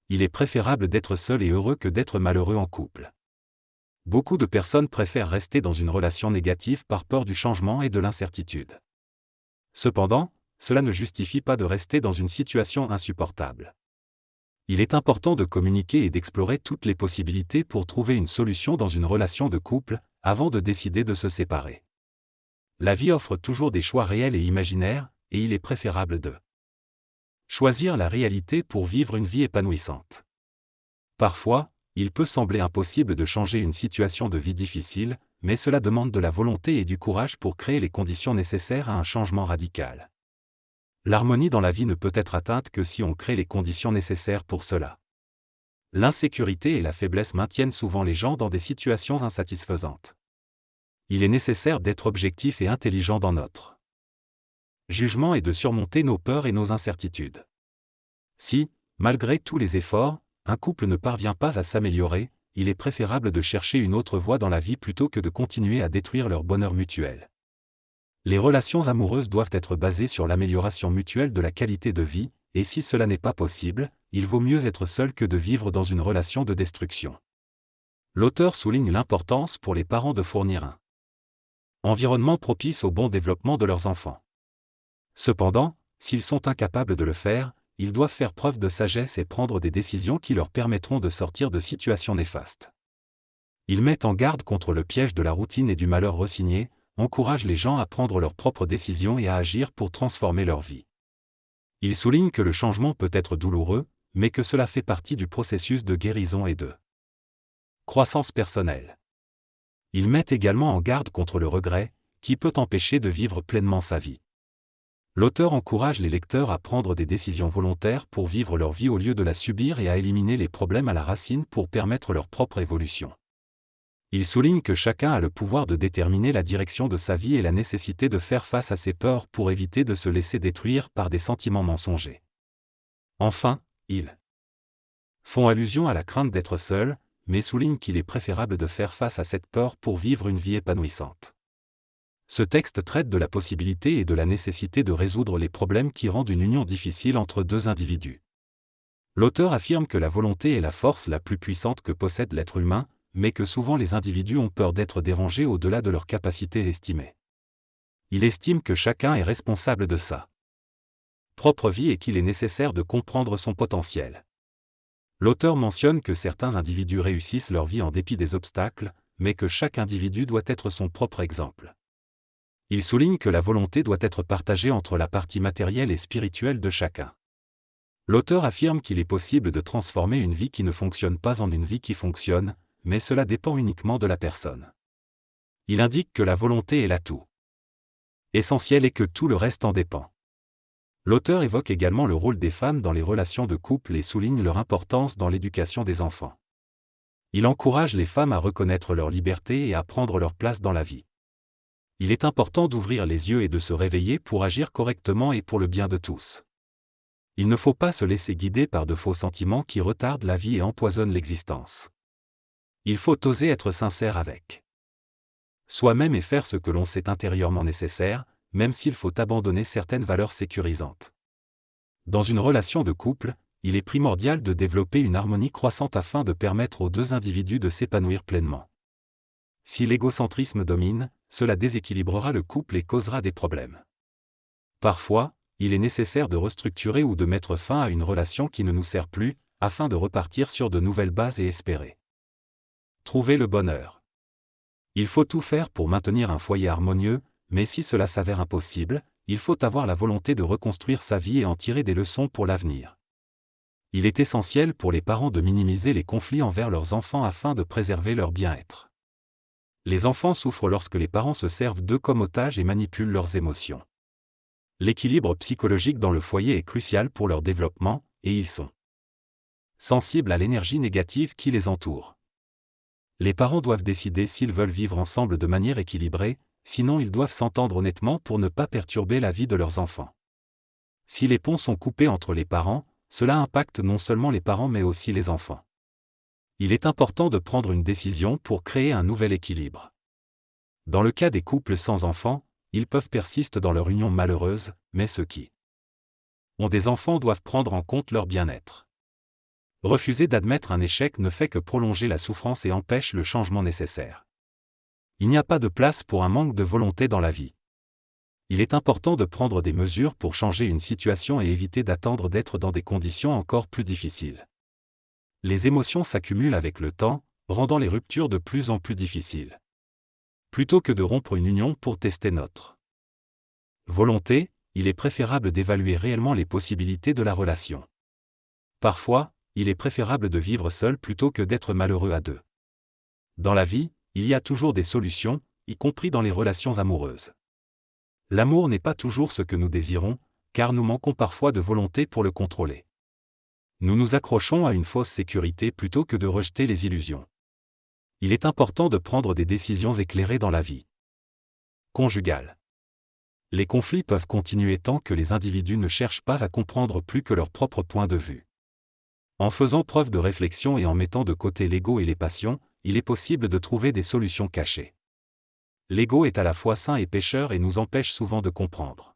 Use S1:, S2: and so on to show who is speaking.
S1: Il est préférable d'être seul et heureux que d'être malheureux en couple. Beaucoup de personnes préfèrent rester dans une relation négative par peur du changement et de l'incertitude. Cependant, cela ne justifie pas de rester dans une situation insupportable. Il est important de communiquer et d'explorer toutes les possibilités pour trouver une solution dans une relation de couple, avant de décider de se séparer. La vie offre toujours des choix réels et imaginaires, et il est préférable de choisir la réalité pour vivre une vie épanouissante. Parfois, il peut sembler impossible de changer une situation de vie difficile, mais cela demande de la volonté et du courage pour créer les conditions nécessaires à un changement radical. L'harmonie dans la vie ne peut être atteinte que si on crée les conditions nécessaires pour cela. L'insécurité et la faiblesse maintiennent souvent les gens dans des situations insatisfaisantes. Il est nécessaire d'être objectif et intelligent dans notre jugement et de surmonter nos peurs et nos incertitudes. Si, malgré tous les efforts, un couple ne parvient pas à s'améliorer, il est préférable de chercher une autre voie dans la vie plutôt que de continuer à détruire leur bonheur mutuel. Les relations amoureuses doivent être basées sur l'amélioration mutuelle de la qualité de vie, et si cela n'est pas possible, il vaut mieux être seul que de vivre dans une relation de destruction. L'auteur souligne l'importance pour les parents de fournir un environnement propice au bon développement de leurs enfants. Cependant, s'ils sont incapables de le faire, ils doivent faire preuve de sagesse et prendre des décisions qui leur permettront de sortir de situations néfastes. Il met en garde contre le piège de la routine et du malheur resigné, encourage les gens à prendre leurs propres décisions et à agir pour transformer leur vie. Il souligne que le changement peut être douloureux, mais que cela fait partie du processus de guérison et de croissance personnelle. Il met également en garde contre le regret, qui peut empêcher de vivre pleinement sa vie. L'auteur encourage les lecteurs à prendre des décisions volontaires pour vivre leur vie au lieu de la subir et à éliminer les problèmes à la racine pour permettre leur propre évolution. Il souligne que chacun a le pouvoir de déterminer la direction de sa vie et la nécessité de faire face à ses peurs pour éviter de se laisser détruire par des sentiments mensongers. Enfin, ils font allusion à la crainte d'être seul, mais soulignent qu'il est préférable de faire face à cette peur pour vivre une vie épanouissante. Ce texte traite de la possibilité et de la nécessité de résoudre les problèmes qui rendent une union difficile entre deux individus. L'auteur affirme que la volonté est la force la plus puissante que possède l'être humain, mais que souvent les individus ont peur d'être dérangés au-delà de leurs capacités estimées. Il estime que chacun est responsable de sa propre vie et qu'il est nécessaire de comprendre son potentiel. L'auteur mentionne que certains individus réussissent leur vie en dépit des obstacles, mais que chaque individu doit être son propre exemple. Il souligne que la volonté doit être partagée entre la partie matérielle et spirituelle de chacun. L'auteur affirme qu'il est possible de transformer une vie qui ne fonctionne pas en une vie qui fonctionne, mais cela dépend uniquement de la personne. Il indique que la volonté est l'atout essentiel et que tout le reste en dépend. L'auteur évoque également le rôle des femmes dans les relations de couple et souligne leur importance dans l'éducation des enfants. Il encourage les femmes à reconnaître leur liberté et à prendre leur place dans la vie. Il est important d'ouvrir les yeux et de se réveiller pour agir correctement et pour le bien de tous. Il ne faut pas se laisser guider par de faux sentiments qui retardent la vie et empoisonnent l'existence. Il faut oser être sincère avec soi-même et faire ce que l'on sait intérieurement nécessaire, même s'il faut abandonner certaines valeurs sécurisantes. Dans une relation de couple, il est primordial de développer une harmonie croissante afin de permettre aux deux individus de s'épanouir pleinement. Si l'égocentrisme domine, cela déséquilibrera le couple et causera des problèmes. Parfois, il est nécessaire de restructurer ou de mettre fin à une relation qui ne nous sert plus, afin de repartir sur de nouvelles bases et espérer trouver le bonheur. Il faut tout faire pour maintenir un foyer harmonieux, mais si cela s'avère impossible, il faut avoir la volonté de reconstruire sa vie et en tirer des leçons pour l'avenir. Il est essentiel pour les parents de minimiser les conflits envers leurs enfants afin de préserver leur bien-être. Les enfants souffrent lorsque les parents se servent d'eux comme otages et manipulent leurs émotions. L'équilibre psychologique dans le foyer est crucial pour leur développement, et ils sont sensibles à l'énergie négative qui les entoure. Les parents doivent décider s'ils veulent vivre ensemble de manière équilibrée, sinon ils doivent s'entendre honnêtement pour ne pas perturber la vie de leurs enfants. Si les ponts sont coupés entre les parents, cela impacte non seulement les parents mais aussi les enfants. Il est important de prendre une décision pour créer un nouvel équilibre. Dans le cas des couples sans enfants, ils peuvent persister dans leur union malheureuse, mais ceux qui ont des enfants doivent prendre en compte leur bien-être. Refuser d'admettre un échec ne fait que prolonger la souffrance et empêche le changement nécessaire. Il n'y a pas de place pour un manque de volonté dans la vie. Il est important de prendre des mesures pour changer une situation et éviter d'attendre d'être dans des conditions encore plus difficiles. Les émotions s'accumulent avec le temps, rendant les ruptures de plus en plus difficiles. Plutôt que de rompre une union pour tester notre volonté, il est préférable d'évaluer réellement les possibilités de la relation. Parfois, il est préférable de vivre seul plutôt que d'être malheureux à deux. Dans la vie, il y a toujours des solutions, y compris dans les relations amoureuses. L'amour n'est pas toujours ce que nous désirons, car nous manquons parfois de volonté pour le contrôler. Nous nous accrochons à une fausse sécurité plutôt que de rejeter les illusions. Il est important de prendre des décisions éclairées dans la vie conjugale. Les conflits peuvent continuer tant que les individus ne cherchent pas à comprendre plus que leur propre point de vue. En faisant preuve de réflexion et en mettant de côté l'ego et les passions, il est possible de trouver des solutions cachées. L'ego est à la fois sain et pécheur et nous empêche souvent de comprendre